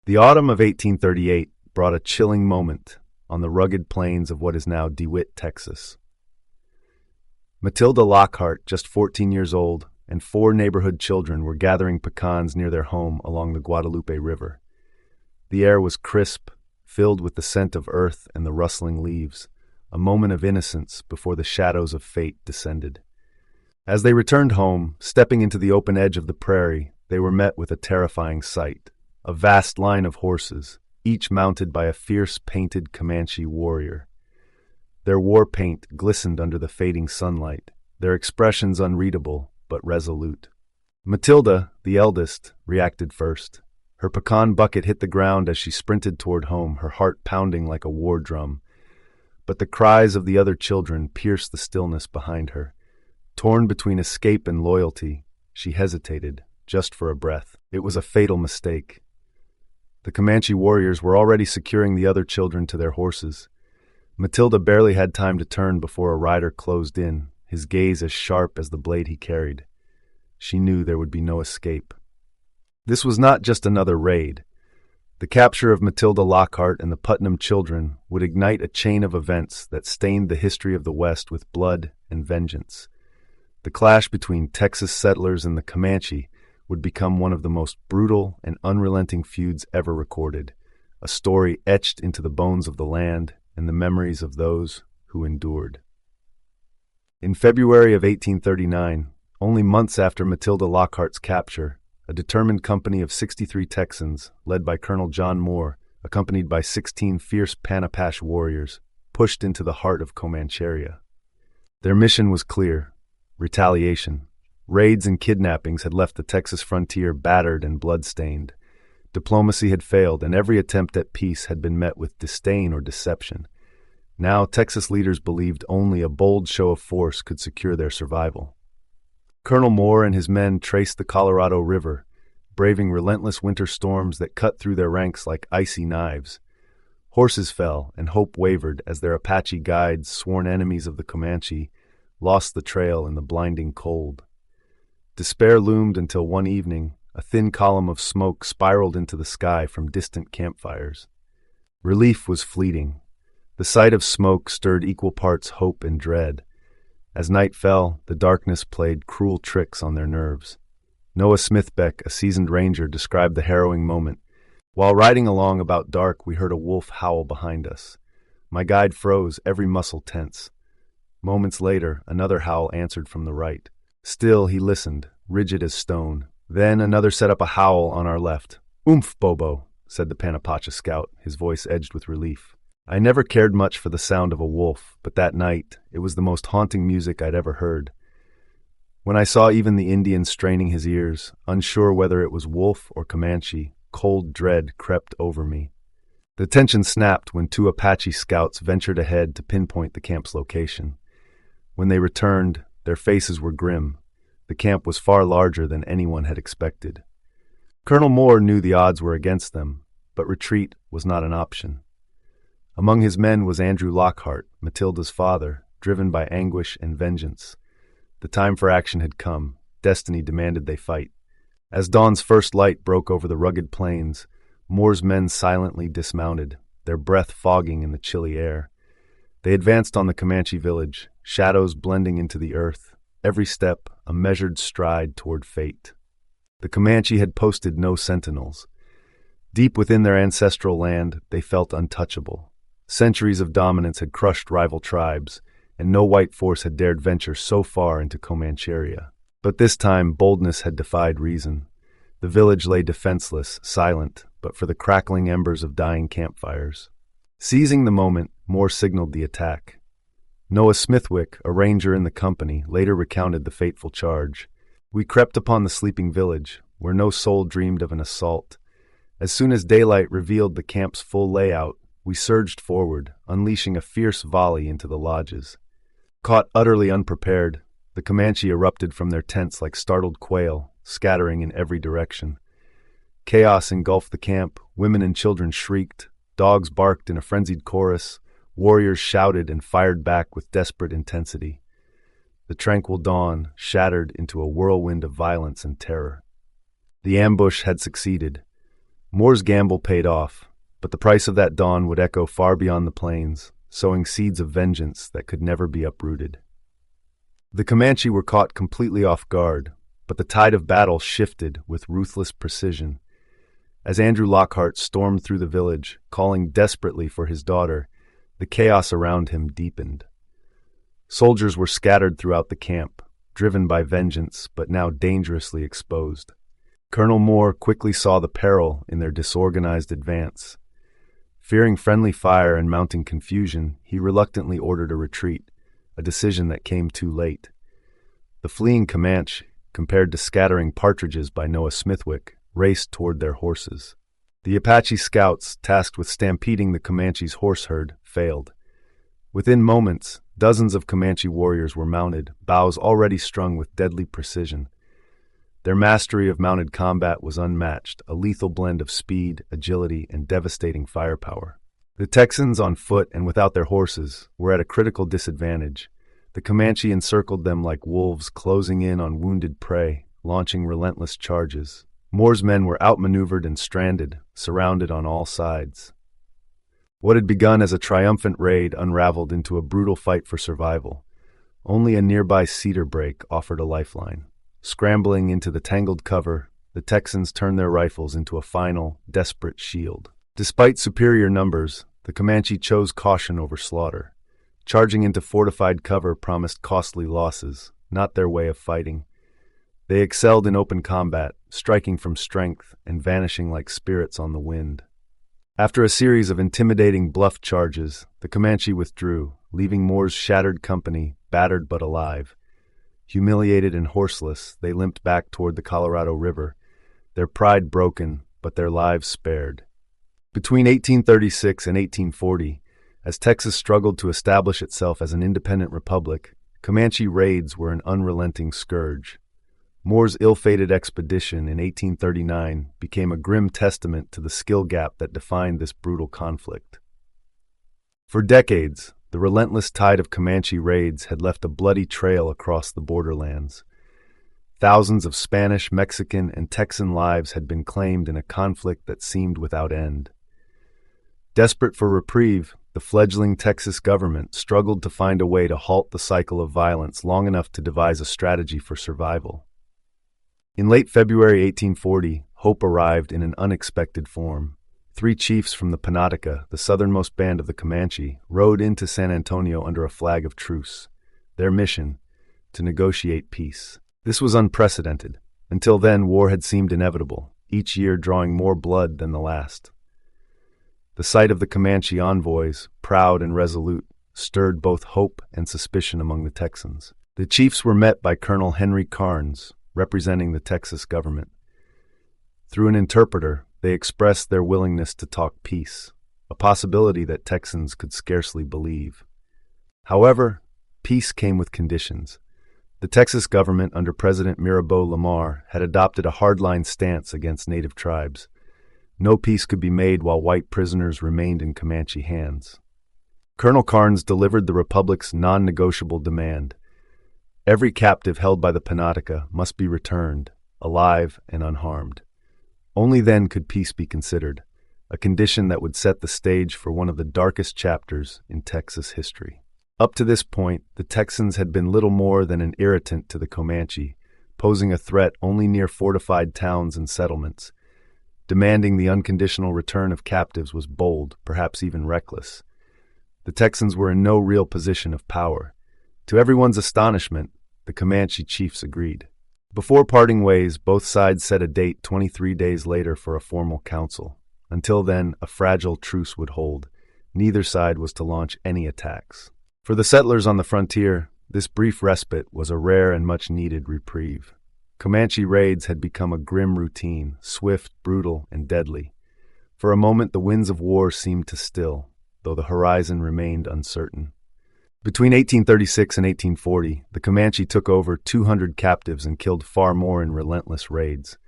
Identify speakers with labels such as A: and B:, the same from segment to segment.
A: The autumn of 1838 brought a chilling moment on the rugged plains of what is now DeWitt, Texas. Matilda Lockhart, just 14 years old, and 4 neighborhood children were gathering pecans near their home along the Guadalupe River. The air was crisp, filled with the scent of earth and the rustling leaves, a moment of innocence before the shadows of fate descended. As they returned home, stepping into the open edge of the prairie, they were met with a terrifying sight. A vast line of horses, each mounted by a fierce painted Comanche warrior. Their war paint glistened under the fading sunlight, their expressions unreadable but resolute. Matilda, the eldest, reacted first. Her pecan bucket hit the ground as she sprinted toward home, her heart pounding like a war drum. But the cries of the other children pierced the stillness behind her. Torn between escape and loyalty, she hesitated, just for a breath. It was a fatal mistake. The Comanche warriors were already securing the other children to their horses. Matilda barely had time to turn before a rider closed in, his gaze as sharp as the blade he carried. She knew there would be no escape. This was not just another raid. The capture of Matilda Lockhart and the Putnam children would ignite a chain of events that stained the history of the West with blood and vengeance. The clash between Texas settlers and the Comanche would become one of the most brutal and unrelenting feuds ever recorded, a story etched into the bones of the land and the memories of those who endured. In February of 1839, only months after Matilda Lockhart's capture, a determined company of 63 Texans, led by Colonel John Moore, accompanied by 16 fierce Panapache warriors, pushed into the heart of Comancheria. Their mission was clear: retaliation. Raids and kidnappings had left the Texas frontier battered and blood-stained. Diplomacy had failed, and every attempt at peace had been met with disdain or deception. Now, Texas leaders believed only a bold show of force could secure their survival. Colonel Moore and his men traced the Colorado River, braving relentless winter storms that cut through their ranks like icy knives. Horses fell, and hope wavered as their Apache guides, sworn enemies of the Comanche, lost the trail in the blinding cold. Despair loomed until one evening, a thin column of smoke spiraled into the sky from distant campfires. Relief was fleeting. The sight of smoke stirred equal parts hope and dread. As night fell, the darkness played cruel tricks on their nerves. Noah Smithbeck, a seasoned ranger, described the harrowing moment. "While riding along about dark, we heard a wolf howl behind us. My guide froze, every muscle tense. Moments later, another howl answered from the right. Still, he listened, rigid as stone. Then another set up a howl on our left. 'Oomph, Bobo,' said the Panapache scout, his voice edged with relief. I never cared much for the sound of a wolf, but that night, it was the most haunting music I'd ever heard. When I saw even the Indian straining his ears, unsure whether it was wolf or Comanche, cold dread crept over me. The tension snapped when 2 Apache scouts ventured ahead to pinpoint the camp's location. When they returned, their faces were grim. The camp was far larger than anyone had expected. Colonel Moore knew the odds were against them, but retreat was not an option. Among his men was Andrew Lockhart, Matilda's father, driven by anguish and vengeance. The time for action had come. Destiny demanded they fight. As dawn's first light broke over the rugged plains, Moore's men silently dismounted, their breath fogging in the chilly air. They advanced on the Comanche village, shadows blending into the earth, every step a measured stride toward fate. The Comanche had posted no sentinels. Deep within their ancestral land, they felt untouchable. Centuries of dominance had crushed rival tribes, and no white force had dared venture so far into Comancheria. But this time, boldness had defied reason. The village lay defenseless, silent, but for the crackling embers of dying campfires. Seizing the moment, Moore signaled the attack. Noah Smithwick, a ranger in the company, later recounted the fateful charge. We crept upon the sleeping village, where no soul dreamed of an assault. As soon as daylight revealed the camp's full layout, we surged forward, unleashing a fierce volley into the lodges. Caught utterly unprepared, the Comanche erupted from their tents like startled quail, scattering in every direction. Chaos engulfed the camp, women and children shrieked, dogs barked in a frenzied chorus, warriors shouted and fired back with desperate intensity. The tranquil dawn shattered into a whirlwind of violence and terror. The ambush had succeeded. Moore's gamble paid off, but the price of that dawn would echo far beyond the plains, sowing seeds of vengeance that could never be uprooted. The Comanche were caught completely off guard, but the tide of battle shifted with ruthless precision. As Andrew Lockhart stormed through the village, calling desperately for his daughter, the chaos around him deepened. Soldiers were scattered throughout the camp, driven by vengeance but now dangerously exposed. Colonel Moore quickly saw the peril in their disorganized advance. Fearing friendly fire and mounting confusion, he reluctantly ordered a retreat, a decision that came too late. The fleeing Comanche, compared to scattering partridges by Noah Smithwick, raced toward their horses. The Apache scouts, tasked with stampeding the Comanche's horse herd, failed. Within moments, dozens of Comanche warriors were mounted, bows already strung with deadly precision. Their mastery of mounted combat was unmatched, a lethal blend of speed, agility, and devastating firepower. The Texans, on foot and without their horses, were at a critical disadvantage. The Comanche encircled them like wolves, closing in on wounded prey, launching relentless charges. Moore's men were outmaneuvered and stranded, surrounded on all sides. What had begun as a triumphant raid unraveled into a brutal fight for survival. Only a nearby cedar brake offered a lifeline. Scrambling into the tangled cover, the Texans turned their rifles into a final, desperate shield. Despite superior numbers, the Comanche chose caution over slaughter. Charging into fortified cover promised costly losses, not their way of fighting. They excelled in open combat, striking from strength and vanishing like spirits on the wind. After a series of intimidating bluff charges, the Comanche withdrew, leaving Moore's shattered company battered but alive. Humiliated and horseless, they limped back toward the Colorado River, their pride broken, but their lives spared. Between 1836 and 1840, as Texas struggled to establish itself as an independent republic, Comanche raids were an unrelenting scourge. Moore's ill-fated expedition in 1839 became a grim testament to the skill gap that defined this brutal conflict. For decades, the relentless tide of Comanche raids had left a bloody trail across the borderlands. Thousands of Spanish, Mexican, and Texan lives had been claimed in a conflict that seemed without end. Desperate for reprieve, the fledgling Texas government struggled to find a way to halt the cycle of violence long enough to devise a strategy for survival. In late February 1840, hope arrived in an unexpected form. 3 chiefs from the Panatica, the southernmost band of the Comanche, rode into San Antonio under a flag of truce. Their mission, to negotiate peace. This was unprecedented. Until then, war had seemed inevitable, each year drawing more blood than the last. The sight of the Comanche envoys, proud and resolute, stirred both hope and suspicion among the Texans. The chiefs were met by Colonel Henry Carnes, representing the Texas government. Through an interpreter, they expressed their willingness to talk peace, a possibility that Texans could scarcely believe. However, peace came with conditions. The Texas government, under President Mirabeau Lamar, had adopted a hardline stance against native tribes. No peace could be made while white prisoners remained in Comanche hands. Colonel Carnes delivered the Republic's non-negotiable demand. Every captive held by the Panatica must be returned, alive and unharmed. Only then could peace be considered, a condition that would set the stage for one of the darkest chapters in Texas history. Up to this point, the Texans had been little more than an irritant to the Comanche, posing a threat only near fortified towns and settlements. Demanding the unconditional return of captives was bold, perhaps even reckless. The Texans were in no real position of power. To everyone's astonishment, the Comanche chiefs agreed. Before parting ways, both sides set a date 23 days later for a formal council. Until then, a fragile truce would hold. Neither side was to launch any attacks. For the settlers on the frontier, this brief respite was a rare and much-needed reprieve. Comanche raids had become a grim routine, swift, brutal, and deadly. For a moment, the winds of war seemed to still, though the horizon remained uncertain. Between 1836 and 1840, the Comanche took over 200 captives and killed far more in relentless raids.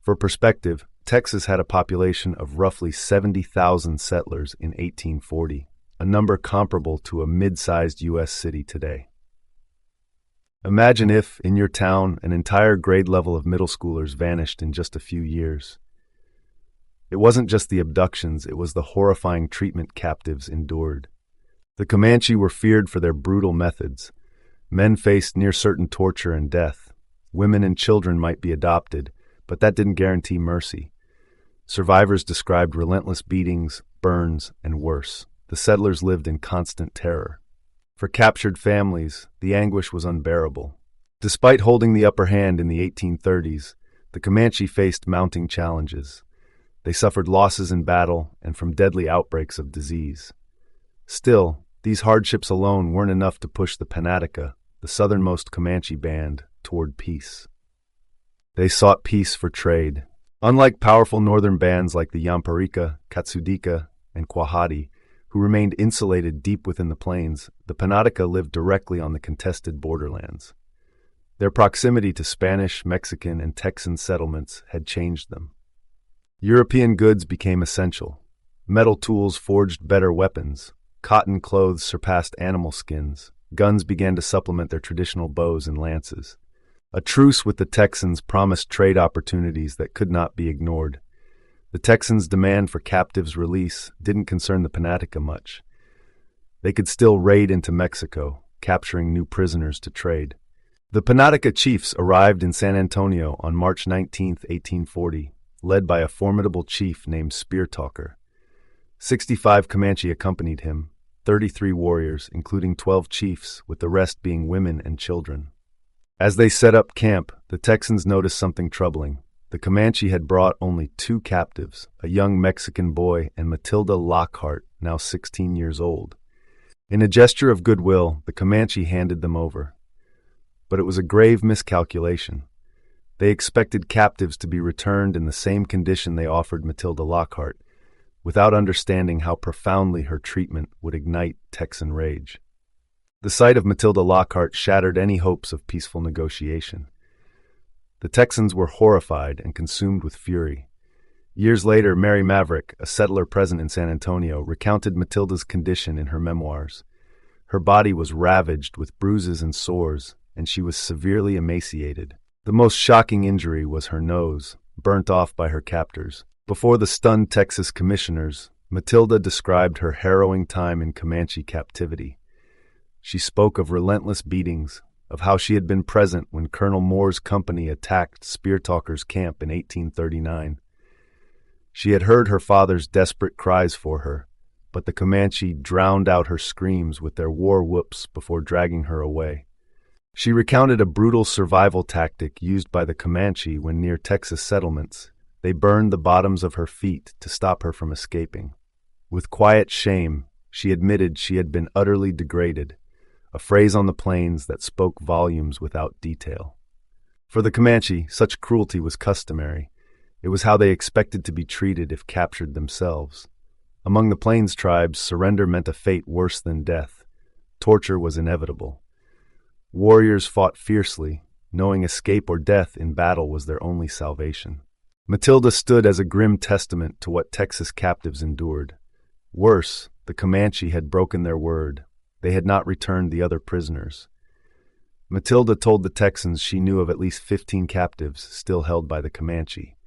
A: For perspective, Texas had a population of roughly 70,000 settlers in 1840, a number comparable to a mid-sized U.S. city today. Imagine if, in your town, an entire grade level of middle schoolers vanished in just a few years. It wasn't just the abductions, it was the horrifying treatment captives endured. The Comanche were feared for their brutal methods. Men faced near-certain torture and death. Women and children might be adopted, but that didn't guarantee mercy. Survivors described relentless beatings, burns, and worse. The settlers lived in constant terror. For captured families, the anguish was unbearable. Despite holding the upper hand in the 1830s, the Comanche faced mounting challenges. They suffered losses in battle and from deadly outbreaks of disease. Still, these hardships alone weren't enough to push the Panatica, the southernmost Comanche band, toward peace. They sought peace for trade. Unlike powerful northern bands like the Yamparica, Katsudika, and Quahati, who remained insulated deep within the plains, the Panatica lived directly on the contested borderlands. Their proximity to Spanish, Mexican, and Texan settlements had changed them. European goods became essential. Metal tools forged better weapons. Cotton clothes surpassed animal skins. Guns began to supplement their traditional bows and lances. A truce with the Texans promised trade opportunities that could not be ignored. The Texans' demand for captives' release didn't concern the Panatica much. They could still raid into Mexico, capturing new prisoners to trade. The Panatica chiefs arrived in San Antonio on March 19, 1840, led by a formidable chief named Spear Talker. 65 Comanche accompanied him, 33 warriors, including 12 chiefs, with the rest being women and children. As they set up camp, the Texans noticed something troubling. The Comanche had brought only 2 captives, a young Mexican boy and Matilda Lockhart, now 16 years old. In a gesture of goodwill, the Comanche handed them over. But it was a grave miscalculation. They expected captives to be returned in the same condition they offered Matilda Lockhart, without understanding how profoundly her treatment would ignite Texan rage. The sight of Matilda Lockhart shattered any hopes of peaceful negotiation. The Texans were horrified and consumed with fury. Years later, Mary Maverick, a settler present in San Antonio, recounted Matilda's condition in her memoirs. Her body was ravaged with bruises and sores, and she was severely emaciated. The most shocking injury was her nose, burnt off by her captors. Before the stunned Texas commissioners, Matilda described her harrowing time in Comanche captivity. She spoke of relentless beatings, of how she had been present when Colonel Moore's company attacked Spear Talker's camp in 1839. She had heard her father's desperate cries for her, but the Comanche drowned out her screams with their war whoops before dragging her away. She recounted a brutal survival tactic used by the Comanche when near Texas settlements. They burned the bottoms of her feet to stop her from escaping. With quiet shame, she admitted she had been utterly degraded, a phrase on the plains that spoke volumes without detail. For the Comanche, such cruelty was customary. It was how they expected to be treated if captured themselves. Among the plains tribes, surrender meant a fate worse than death. Torture was inevitable. Warriors fought fiercely, knowing escape or death in battle was their only salvation. Matilda stood as a grim testament to what Texas captives endured. Worse, the Comanche had broken their word. They had not returned the other prisoners. Matilda told the Texans she knew of at least 15 captives still held by the Comanche.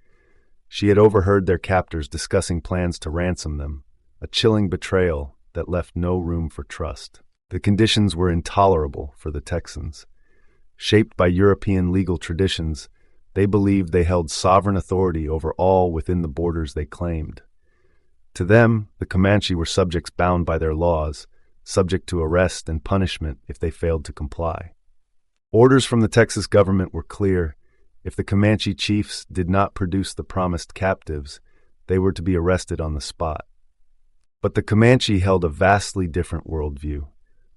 A: She had overheard their captors discussing plans to ransom them, a chilling betrayal that left no room for trust. The conditions were intolerable for the Texans. Shaped by European legal traditions, they believed they held sovereign authority over all within the borders they claimed. To them, the Comanche were subjects bound by their laws, subject to arrest and punishment if they failed to comply. Orders from the Texas government were clear. If the Comanche chiefs did not produce the promised captives, they were to be arrested on the spot. But the Comanche held a vastly different worldview.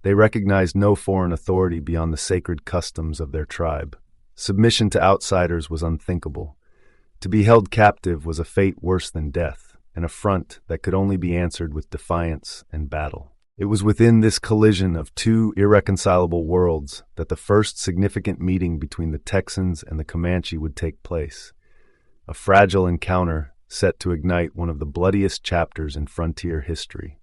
A: They recognized no foreign authority beyond the sacred customs of their tribe. Submission to outsiders was unthinkable. To be held captive was a fate worse than death, an affront that could only be answered with defiance and battle. It was within this collision of two irreconcilable worlds that the first significant meeting between the Texans and the Comanche would take place, a fragile encounter set to ignite one of the bloodiest chapters in frontier history.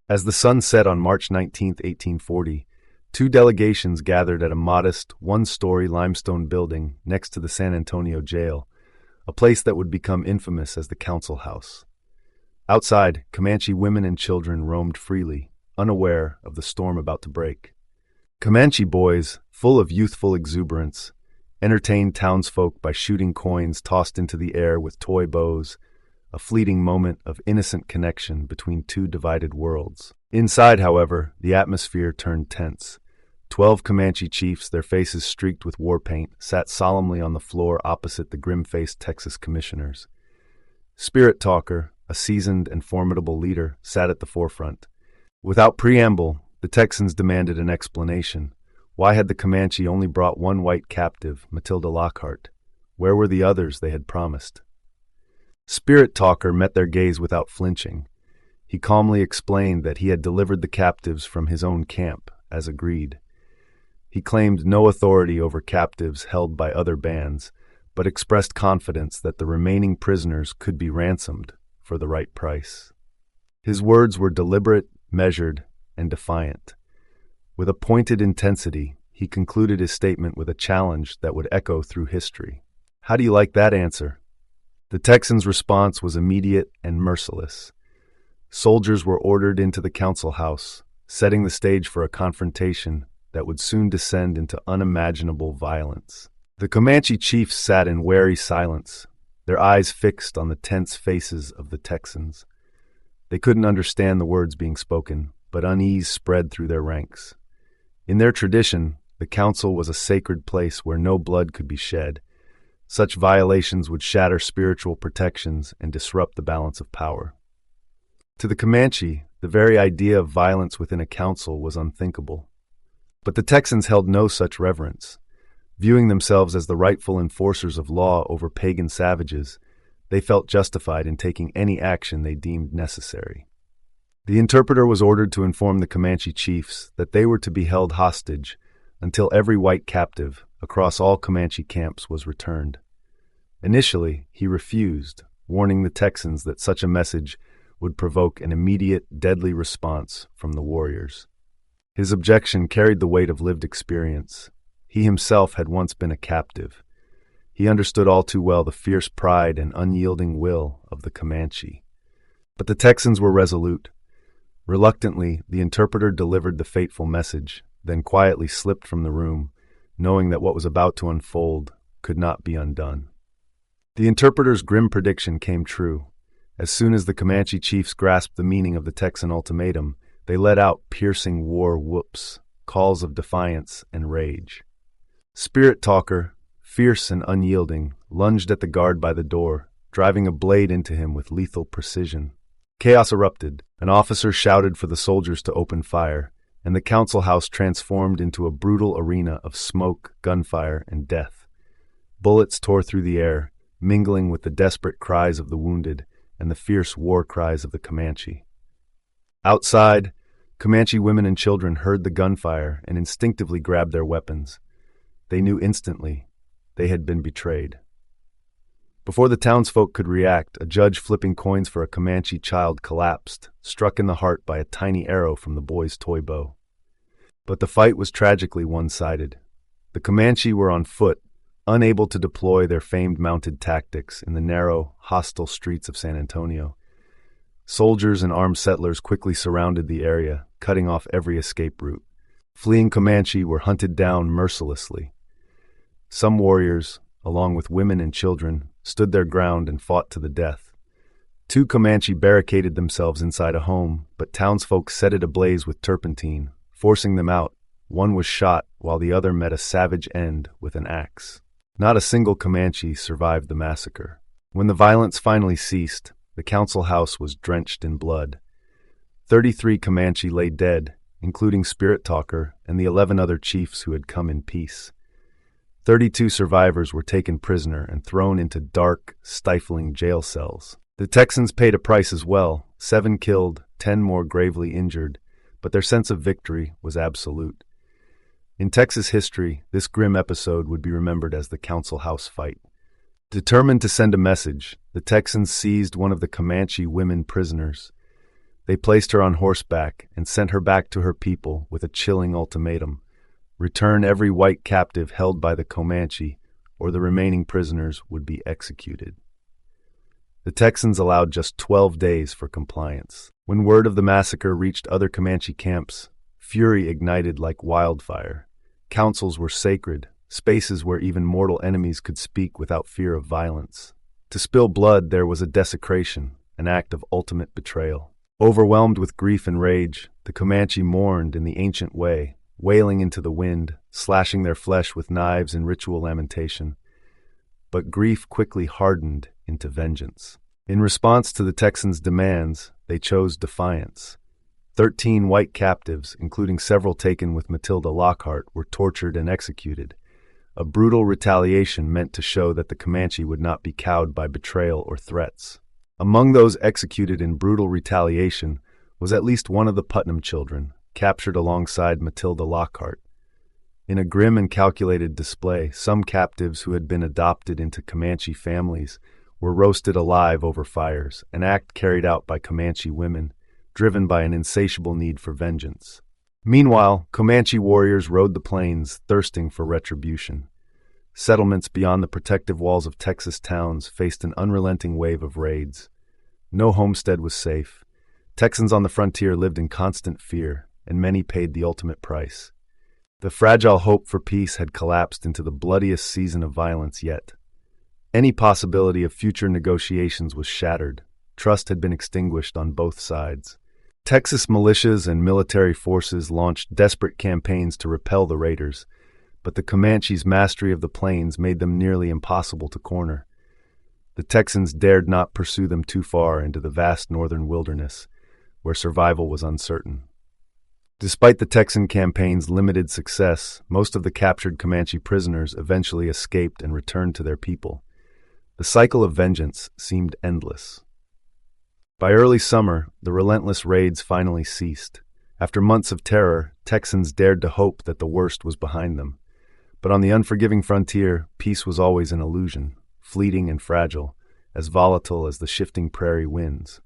A: As the sun set on March 19, 1840, two delegations gathered at a modest, one-story limestone building next to the San Antonio jail. a place that would become infamous as the Council House. Outside, Comanche women and children roamed freely, unaware of the storm about to break. Comanche boys, full of youthful exuberance, entertained townsfolk by shooting coins tossed into the air with toy bows, a fleeting moment of innocent connection between two divided worlds. Inside, however, the atmosphere turned tense. 12 Comanche chiefs, their faces streaked with war paint, sat solemnly on the floor opposite the grim-faced Texas commissioners. Spirit Talker, a seasoned and formidable leader, sat at the forefront. Without preamble, the Texans demanded an explanation. Why had the Comanche only brought one white captive, Matilda Lockhart? Where were the others they had promised? Spirit Talker met their gaze without flinching. He calmly explained that he had delivered the captives from his own camp, as agreed. He claimed no authority over captives held by other bands, but expressed confidence that the remaining prisoners could be ransomed for the right price. His words were deliberate, measured, and defiant. With a pointed intensity, he concluded his statement with a challenge that would echo through history. "How do you like that answer?" The Texans' response was immediate and merciless. Soldiers were ordered into the council house, setting the stage for a confrontation that would soon descend into unimaginable violence. The Comanche chiefs sat in wary silence, their eyes fixed on the tense faces of the Texans. They couldn't understand the words being spoken, but unease spread through their ranks. In their tradition, the council was a sacred place where no blood could be shed. Such violations would shatter spiritual protections and disrupt the balance of power. To the Comanche, the very idea of violence within a council was unthinkable. But the Texans held no such reverence. Viewing themselves as the rightful enforcers of law over pagan savages, they felt justified in taking any action they deemed necessary. The interpreter was ordered to inform the Comanche chiefs that they were to be held hostage until every white captive across all Comanche camps was returned. Initially, he refused, warning the Texans that such a message would provoke an immediate, deadly response from the warriors. His objection carried the weight of lived experience. He himself had once been a captive. He understood all too well the fierce pride and unyielding will of the Comanche. But the Texans were resolute. Reluctantly, the interpreter delivered the fateful message, then quietly slipped from the room, knowing that what was about to unfold could not be undone. The interpreter's grim prediction came true. As soon as the Comanche chiefs grasped the meaning of the Texan ultimatum, they let out piercing war whoops, calls of defiance and rage. Spirit Talker, fierce and unyielding, lunged at the guard by the door, driving a blade into him with lethal precision. Chaos erupted. An officer shouted for the soldiers to open fire, and the council house transformed into a brutal arena of smoke, gunfire, and death. Bullets tore through the air, mingling with the desperate cries of the wounded and the fierce war cries of the Comanche. Outside, Comanche women and children heard the gunfire and instinctively grabbed their weapons. They knew instantly they had been betrayed. Before the townsfolk could react, a judge flipping coins for a Comanche child collapsed, struck in the heart by a tiny arrow from the boy's toy bow. But the fight was tragically one-sided. The Comanche were on foot, unable to deploy their famed mounted tactics in the narrow, hostile streets of San Antonio. Soldiers and armed settlers quickly surrounded the area, cutting off every escape route. Fleeing Comanche were hunted down mercilessly. Some warriors, along with women and children, stood their ground and fought to the death. 2 Comanche barricaded themselves inside a home, but townsfolk set it ablaze with turpentine, forcing them out. One was shot, while the other met a savage end with an axe. Not a single Comanche survived the massacre. When the violence finally ceased, the council house was drenched in blood. 33 Comanche lay dead, including Spirit Talker and the 11 other chiefs who had come in peace. 32 survivors were taken prisoner and thrown into dark, stifling jail cells. The Texans paid a price as well, 7 killed, 10 more gravely injured, but their sense of victory was absolute. In Texas history, this grim episode would be remembered as the Council House fight. Determined to send a message, the Texans seized one of the Comanche women prisoners. They placed her on horseback and sent her back to her people with a chilling ultimatum: return every white captive held by the Comanche, or the remaining prisoners would be executed. The Texans allowed just 12 days for compliance. When word of the massacre reached other Comanche camps, fury ignited like wildfire. Councils were sacred, spaces where even mortal enemies could speak without fear of violence. To spill blood, there was a desecration, an act of ultimate betrayal. Overwhelmed with grief and rage, the Comanche mourned in the ancient way, wailing into the wind, slashing their flesh with knives in ritual lamentation. But grief quickly hardened into vengeance. In response to the Texans' demands, they chose defiance. 13 white captives, including several taken with Matilda Lockhart, were tortured and executed. A brutal retaliation meant to show that the Comanche would not be cowed by betrayal or threats. Among those executed in brutal retaliation was at least one of the Putnam children, captured alongside Matilda Lockhart. In a grim and calculated display, some captives who had been adopted into Comanche families were roasted alive over fires, an act carried out by Comanche women, driven by an insatiable need for vengeance. Meanwhile, Comanche warriors rode the plains, thirsting for retribution. Settlements beyond the protective walls of Texas towns faced an unrelenting wave of raids. No homestead was safe. Texans on the frontier lived in constant fear, and many paid the ultimate price. The fragile hope for peace had collapsed into the bloodiest season of violence yet. Any possibility of future negotiations was shattered. Trust had been extinguished on both sides. Texas militias and military forces launched desperate campaigns to repel the raiders, but the Comanche's mastery of the plains made them nearly impossible to corner. The Texans dared not pursue them too far into the vast northern wilderness, where survival was uncertain. Despite the Texan campaign's limited success, most of the captured Comanche prisoners eventually escaped and returned to their people. The cycle of vengeance seemed endless. By early summer, the relentless raids finally ceased. After months of terror, Texans dared to hope that the worst was behind them. But on the unforgiving frontier, peace was always an illusion, fleeting and fragile, as volatile as the shifting prairie winds.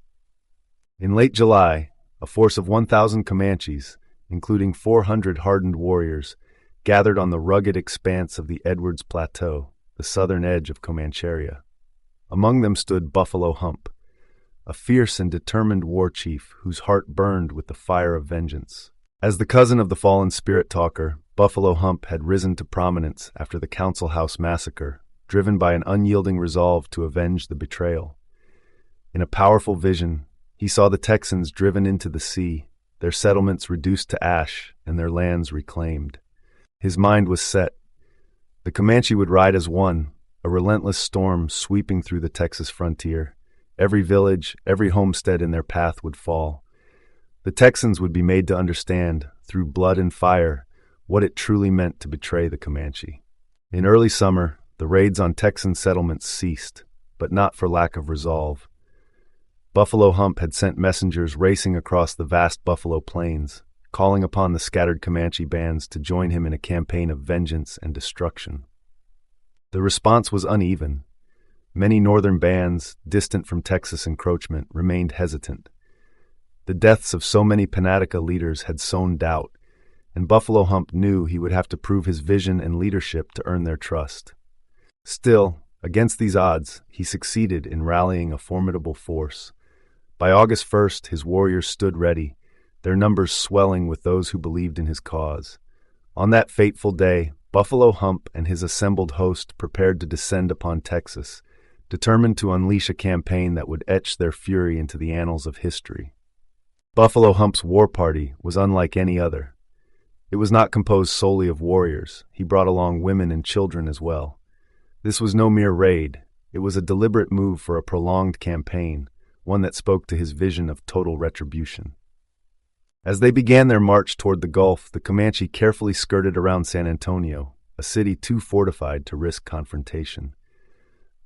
A: In late July, a force of 1,000 Comanches, including 400 hardened warriors, gathered on the rugged expanse of the Edwards Plateau, the southern edge of Comancheria. Among them stood Buffalo Hump, a fierce and determined war chief whose heart burned with the fire of vengeance. As the cousin of the fallen spirit talker, Buffalo Hump had risen to prominence after the Council House Massacre, driven by an unyielding resolve to avenge the betrayal. In a powerful vision, he saw the Texans driven into the sea, their settlements reduced to ash, and their lands reclaimed. His mind was set. The Comanche would ride as one, a relentless storm sweeping through the Texas frontier. Every village, every homestead in their path would fall. The Texans would be made to understand, through blood and fire, what it truly meant to betray the Comanche. In early summer, the raids on Texan settlements ceased, but not for lack of resolve. Buffalo Hump had sent messengers racing across the vast Buffalo Plains, calling upon the scattered Comanche bands to join him in a campaign of vengeance and destruction. The response was uneven. Many northern bands, distant from Texas encroachment, remained hesitant. The deaths of so many Panatica leaders had sown doubt, and Buffalo Hump knew he would have to prove his vision and leadership to earn their trust. Still, against these odds, he succeeded in rallying a formidable force. By August 1st, his warriors stood ready, their numbers swelling with those who believed in his cause. On that fateful day, Buffalo Hump and his assembled host prepared to descend upon Texas, determined to unleash a campaign that would etch their fury into the annals of history. Buffalo Hump's war party was unlike any other. It was not composed solely of warriors. He brought along women and children as well. This was no mere raid. It was a deliberate move for a prolonged campaign, one that spoke to his vision of total retribution. As they began their march toward the Gulf, the Comanche carefully skirted around San Antonio, a city too fortified to risk confrontation.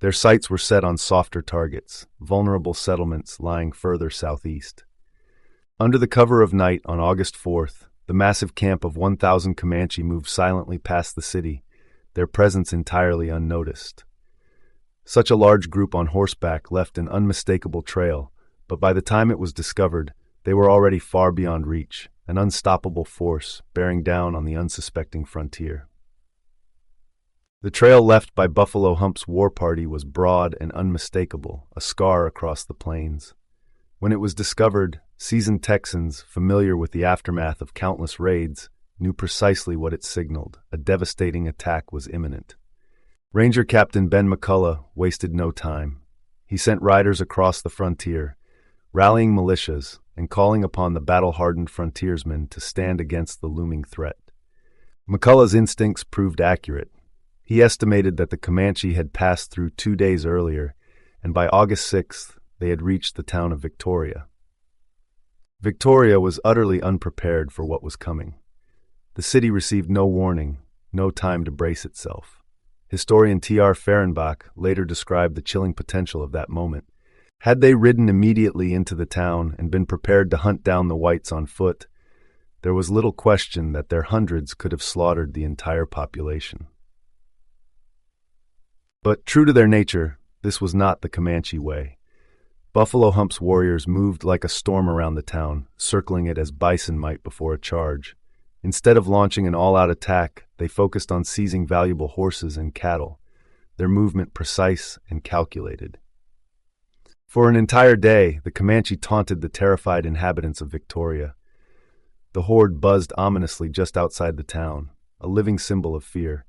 A: Their sights were set on softer targets, vulnerable settlements lying further southeast. Under the cover of night on August 4th, the massive camp of 1,000 Comanche moved silently past the city, their presence entirely unnoticed. Such a large group on horseback left an unmistakable trail, but by the time it was discovered, they were already far beyond reach, an unstoppable force bearing down on the unsuspecting frontier. The trail left by Buffalo Hump's war party was broad and unmistakable, a scar across the plains. When it was discovered, seasoned Texans, familiar with the aftermath of countless raids, knew precisely what it signaled. A devastating attack was imminent. Ranger Captain Ben McCullough wasted no time. He sent riders across the frontier, rallying militias and calling upon the battle-hardened frontiersmen to stand against the looming threat. McCullough's instincts proved accurate. He estimated that the Comanche had passed through 2 days earlier, and by August 6th, they had reached the town of Victoria. Victoria was utterly unprepared for what was coming. The city received no warning, no time to brace itself. Historian T.R. Fehrenbach later described the chilling potential of that moment. Had they ridden immediately into the town and been prepared to hunt down the whites on foot, there was little question that their hundreds could have slaughtered the entire population. But true to their nature, this was not the Comanche way. Buffalo Hump's warriors moved like a storm around the town, circling it as bison might before a charge. Instead of launching an all-out attack, they focused on seizing valuable horses and cattle, their movement precise and calculated. For an entire day, the Comanche taunted the terrified inhabitants of Victoria. The horde buzzed ominously just outside the town, a living symbol of fear.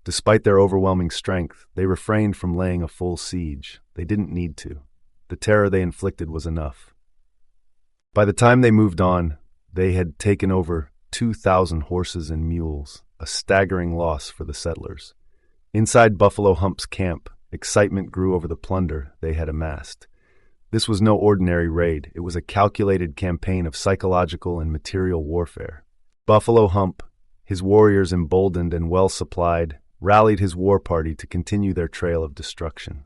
A: Despite their overwhelming strength, they refrained from laying a full siege. They didn't need to. The terror they inflicted was enough. By the time they moved on, they had taken over 2,000 horses and mules, a staggering loss for the settlers. Inside Buffalo Hump's camp, excitement grew over the plunder they had amassed. This was no ordinary raid. It was a calculated campaign of psychological and material warfare. Buffalo Hump, his warriors emboldened and well-supplied, rallied his war party to continue their trail of destruction.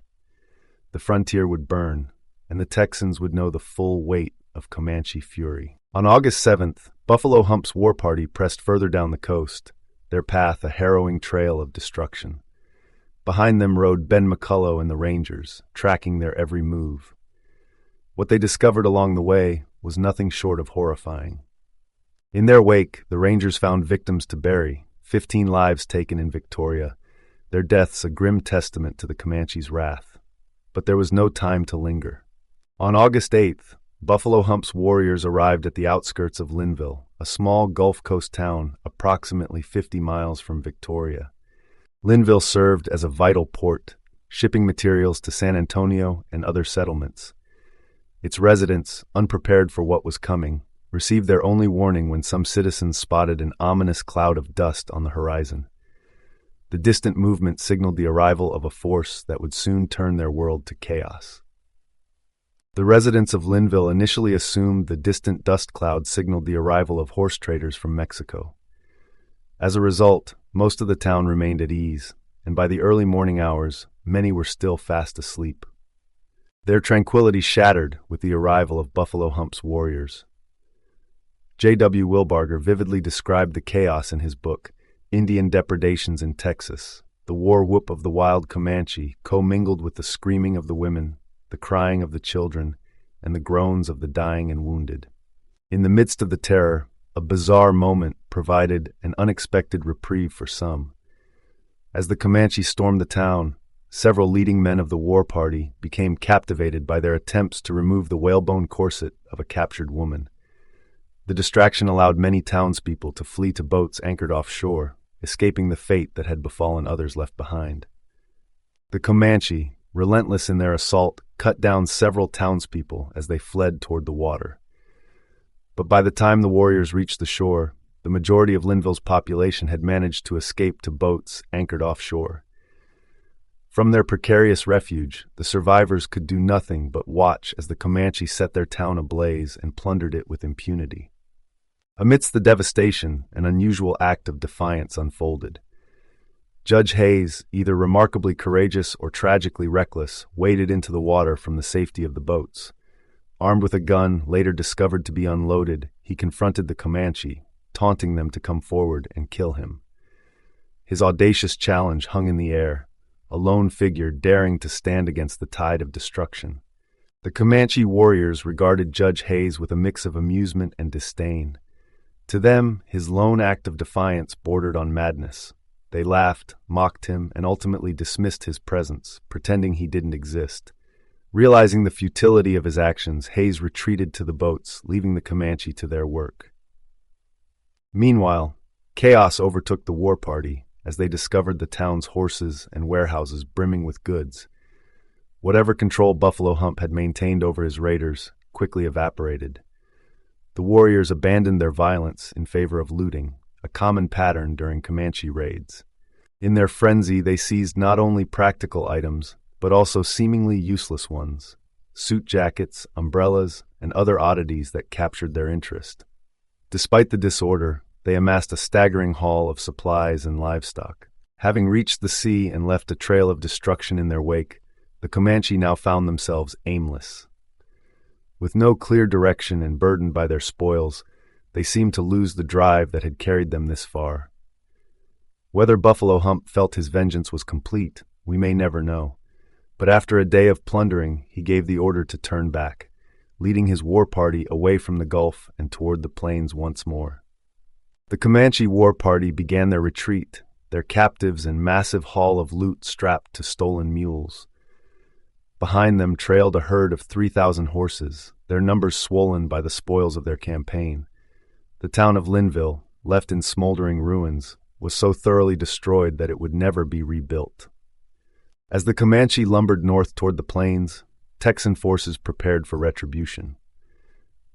A: The frontier would burn, and the Texans would know the full weight of Comanche fury. On August 7th, Buffalo Hump's war party pressed further down the coast, their path a harrowing trail of destruction. Behind them rode Ben McCullough and the Rangers, tracking their every move. What they discovered along the way was nothing short of horrifying. In their wake, the Rangers found victims to bury, 15 lives taken in Victoria, their deaths a grim testament to the Comanche's wrath. But there was no time to linger. On August 8th, Buffalo Hump's warriors arrived at the outskirts of Linville, a small Gulf Coast town approximately 50 miles from Victoria. Linville served as a vital port, shipping materials to San Antonio and other settlements. Its residents, unprepared for what was coming, received their only warning when some citizens spotted an ominous cloud of dust on the horizon. The distant movement signaled the arrival of a force that would soon turn their world to chaos. The residents of Linville initially assumed the distant dust cloud signaled the arrival of horse traders from Mexico. As a result, most of the town remained at ease, and by the early morning hours, many were still fast asleep. Their tranquility shattered with the arrival of Buffalo Hump's warriors. J.W. Wilbarger vividly described the chaos in his book, Indian Depredations in Texas. The war whoop of the wild Comanche commingled with the screaming of the women, the crying of the children, and the groans of the dying and wounded. In the midst of the terror, a bizarre moment provided an unexpected reprieve for some. As the Comanche stormed the town, several leading men of the war party became captivated by their attempts to remove the whalebone corset of a captured woman. The distraction allowed many townspeople to flee to boats anchored offshore, escaping the fate that had befallen others left behind. The Comanche, relentless in their assault, cut down several townspeople as they fled toward the water. But by the time the warriors reached the shore, the majority of Linville's population had managed to escape to boats anchored offshore. From their precarious refuge, the survivors could do nothing but watch as the Comanche set their town ablaze and plundered it with impunity. Amidst the devastation, an unusual act of defiance unfolded. Judge Hayes, either remarkably courageous or tragically reckless, waded into the water from the safety of the boats. Armed with a gun later discovered to be unloaded, he confronted the Comanche, taunting them to come forward and kill him. His audacious challenge hung in the air, a lone figure daring to stand against the tide of destruction. The Comanche warriors regarded Judge Hayes with a mix of amusement and disdain. To them, his lone act of defiance bordered on madness. They laughed, mocked him, and ultimately dismissed his presence, pretending he didn't exist. Realizing the futility of his actions, Hayes retreated to the boats, leaving the Comanche to their work. Meanwhile, chaos overtook the war party as they discovered the town's horses and warehouses brimming with goods. Whatever control Buffalo Hump had maintained over his raiders quickly evaporated. The warriors abandoned their violence in favor of looting, a common pattern during Comanche raids. In their frenzy, they seized not only practical items, but also seemingly useless ones, suit jackets, umbrellas, and other oddities that captured their interest. Despite the disorder, they amassed a staggering haul of supplies and livestock. Having reached the sea and left a trail of destruction in their wake, the Comanche now found themselves aimless. With no clear direction and burdened by their spoils, they seemed to lose the drive that had carried them this far. Whether Buffalo Hump felt his vengeance was complete, we may never know. But after a day of plundering, he gave the order to turn back, leading his war party away from the Gulf and toward the plains once more. The Comanche war party began their retreat, their captives and massive haul of loot strapped to stolen mules. Behind them trailed a herd of 3,000 horses, their numbers swollen by the spoils of their campaign. The town of Linville, left in smoldering ruins, was so thoroughly destroyed that it would never be rebuilt. As the Comanche lumbered north toward the plains, Texan forces prepared for retribution.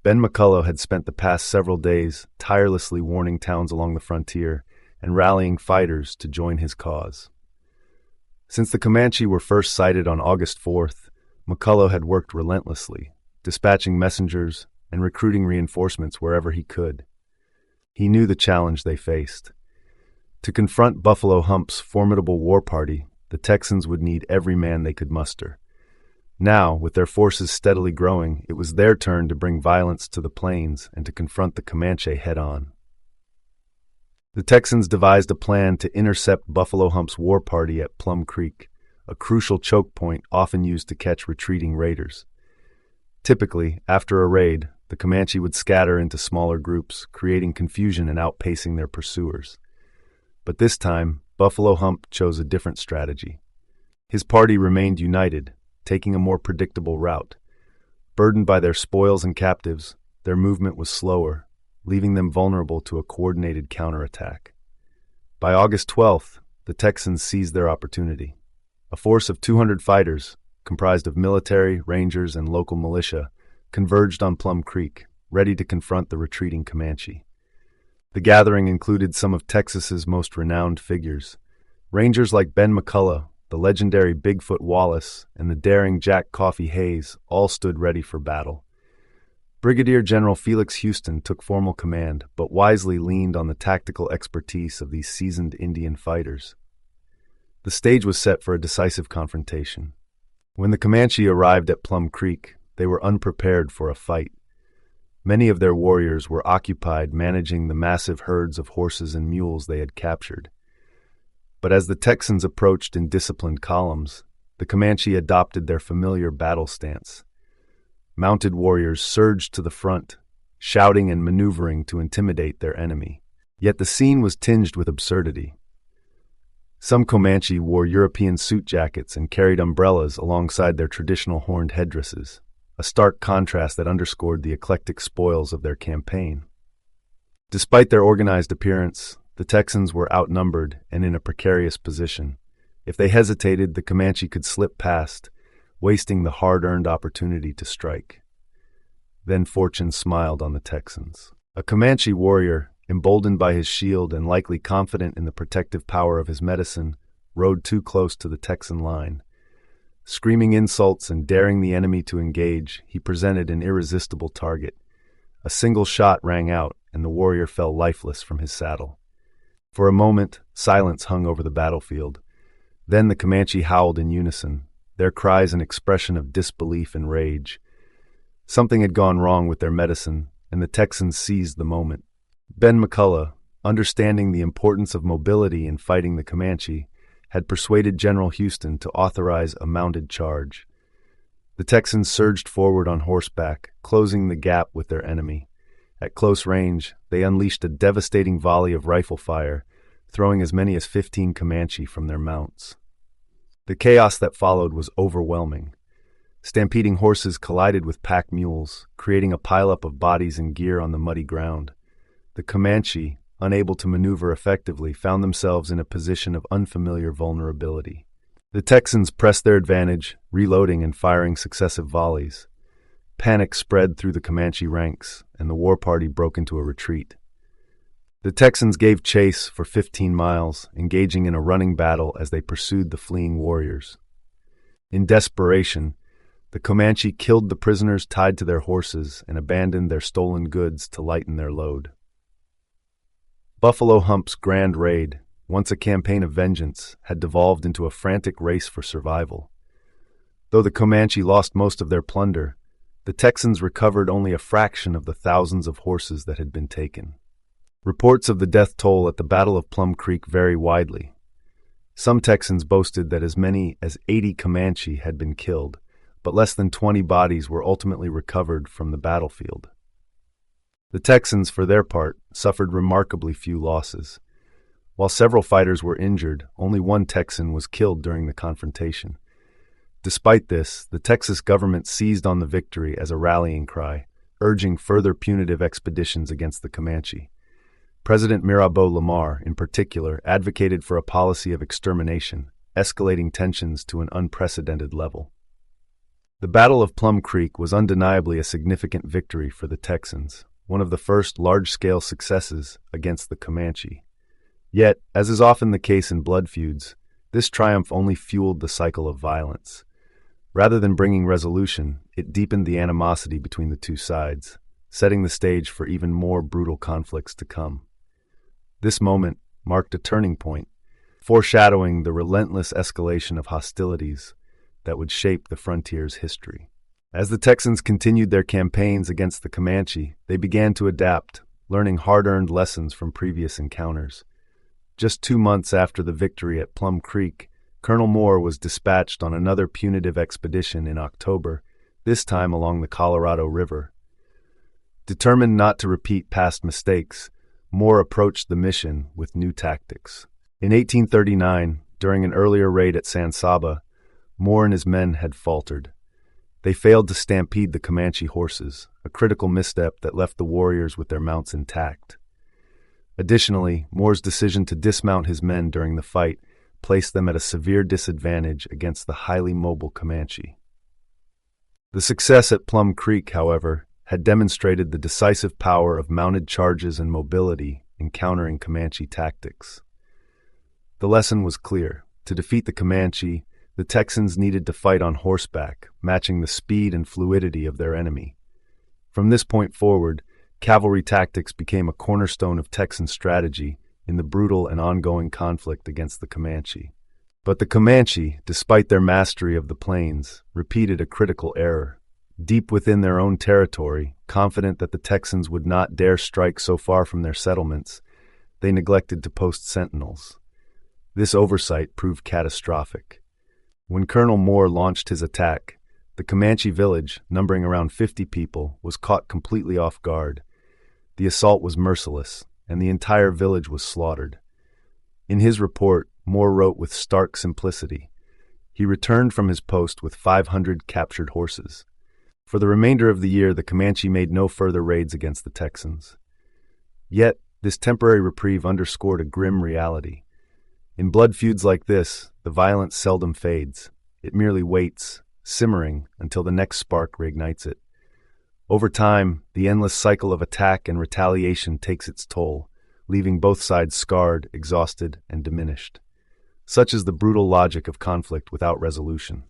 A: Ben McCullough had spent the past several days tirelessly warning towns along the frontier and rallying fighters to join his cause. Since the Comanche were first sighted on August 4th, McCullough had worked relentlessly, dispatching messengers and recruiting reinforcements wherever he could. He knew the challenge they faced. To confront Buffalo Hump's formidable war party, the Texans would need every man they could muster. Now, with their forces steadily growing, it was their turn to bring violence to the plains and to confront the Comanche head-on. The Texans devised a plan to intercept Buffalo Hump's war party at Plum Creek, a crucial choke point often used to catch retreating raiders. Typically, after a raid, the Comanche would scatter into smaller groups, creating confusion and outpacing their pursuers. But this time, Buffalo Hump chose a different strategy. His party remained united, taking a more predictable route. Burdened by their spoils and captives, their movement was slower, leaving them vulnerable to a coordinated counterattack. By August 12th, the Texans seized their opportunity. A force of 200 fighters, comprised of military, rangers, and local militia, converged on Plum Creek, ready to confront the retreating Comanche. The gathering included some of Texas's most renowned figures. Rangers like Ben McCullough, the legendary Bigfoot Wallace, and the daring Jack Coffee Hayes all stood ready for battle. Brigadier General Felix Houston took formal command, but wisely leaned on the tactical expertise of these seasoned Indian fighters. The stage was set for a decisive confrontation. When the Comanche arrived at Plum Creek, they were unprepared for a fight. Many of their warriors were occupied managing the massive herds of horses and mules they had captured. But as the Texans approached in disciplined columns, the Comanche adopted their familiar battle stance. Mounted warriors surged to the front, shouting and maneuvering to intimidate their enemy. Yet the scene was tinged with absurdity. Some Comanche wore European suit jackets and carried umbrellas alongside their traditional horned headdresses, a stark contrast that underscored the eclectic spoils of their campaign. Despite their organized appearance, the Texans were outnumbered and in a precarious position. If they hesitated, the Comanche could slip past, wasting the hard-earned opportunity to strike. Then fortune smiled on the Texans. A Comanche warrior, emboldened by his shield and likely confident in the protective power of his medicine, rode too close to the Texan line. Screaming insults and daring the enemy to engage, he presented an irresistible target. A single shot rang out, and the warrior fell lifeless from his saddle. For a moment, silence hung over the battlefield. Then the Comanche howled in unison, their cries an expression of disbelief and rage. Something had gone wrong with their medicine, and the Texans seized the moment. Ben McCullough, understanding the importance of mobility in fighting the Comanche, had persuaded General Houston to authorize a mounted charge. The Texans surged forward on horseback, closing the gap with their enemy. At close range, they unleashed a devastating volley of rifle fire, throwing as many as 15 Comanche from their mounts. The chaos that followed was overwhelming. Stampeding horses collided with pack mules, creating a pileup of bodies and gear on the muddy ground. The Comanche, unable to maneuver effectively, found themselves in a position of unfamiliar vulnerability. The Texans pressed their advantage, reloading and firing successive volleys. Panic spread through the Comanche ranks, and the war party broke into a retreat. The Texans gave chase for 15 miles, engaging in a running battle as they pursued the fleeing warriors. In desperation, the Comanche killed the prisoners tied to their horses and abandoned their stolen goods to lighten their load. Buffalo Hump's grand raid, once a campaign of vengeance, had devolved into a frantic race for survival. Though the Comanche lost most of their plunder, the Texans recovered only a fraction of the thousands of horses that had been taken. Reports of the death toll at the Battle of Plum Creek vary widely. Some Texans boasted that as many as 80 Comanche had been killed, but less than 20 bodies were ultimately recovered from the battlefield. The Texans, for their part, suffered remarkably few losses. While several fighters were injured, only one Texan was killed during the confrontation. Despite this, the Texas government seized on the victory as a rallying cry, urging further punitive expeditions against the Comanche. President Mirabeau Lamar, in particular, advocated for a policy of extermination, escalating tensions to an unprecedented level. The Battle of Plum Creek was undeniably a significant victory for the Texans, one of the first large-scale successes against the Comanche. Yet, as is often the case in blood feuds, this triumph only fueled the cycle of violence. Rather than bringing resolution, it deepened the animosity between the two sides, setting the stage for even more brutal conflicts to come. This moment marked a turning point, foreshadowing the relentless escalation of hostilities that would shape the frontier's history. As the Texans continued their campaigns against the Comanche, they began to adapt, learning hard-earned lessons from previous encounters. Just 2 months after the victory at Plum Creek, Colonel Moore was dispatched on another punitive expedition in October, this time along the Colorado River. Determined not to repeat past mistakes, Moore approached the mission with new tactics. In 1839, during an earlier raid at San Saba, Moore and his men had faltered. They failed to stampede the Comanche horses, a critical misstep that left the warriors with their mounts intact. Additionally, Moore's decision to dismount his men during the fight placed them at a severe disadvantage against the highly mobile Comanche. The success at Plum Creek, however, had demonstrated the decisive power of mounted charges and mobility in countering Comanche tactics. The lesson was clear. To defeat the Comanche, the Texans needed to fight on horseback, matching the speed and fluidity of their enemy. From this point forward, cavalry tactics became a cornerstone of Texan strategy in the brutal and ongoing conflict against the Comanche. But the Comanche, despite their mastery of the plains, repeated a critical error. Deep within their own territory, confident that the Texans would not dare strike so far from their settlements, they neglected to post sentinels. This oversight proved catastrophic. When Colonel Moore launched his attack, the Comanche village, numbering around 50 people, was caught completely off guard. The assault was merciless, and the entire village was slaughtered. In his report, Moore wrote with stark simplicity. He returned from his post with 500 captured horses. For the remainder of the year, the Comanche made no further raids against the Texans. Yet, this temporary reprieve underscored a grim reality. In blood feuds like this, the violence seldom fades. It merely waits, simmering until the next spark reignites it. Over time, the endless cycle of attack and retaliation takes its toll, leaving both sides scarred, exhausted, and diminished. Such is the brutal logic of conflict without resolution.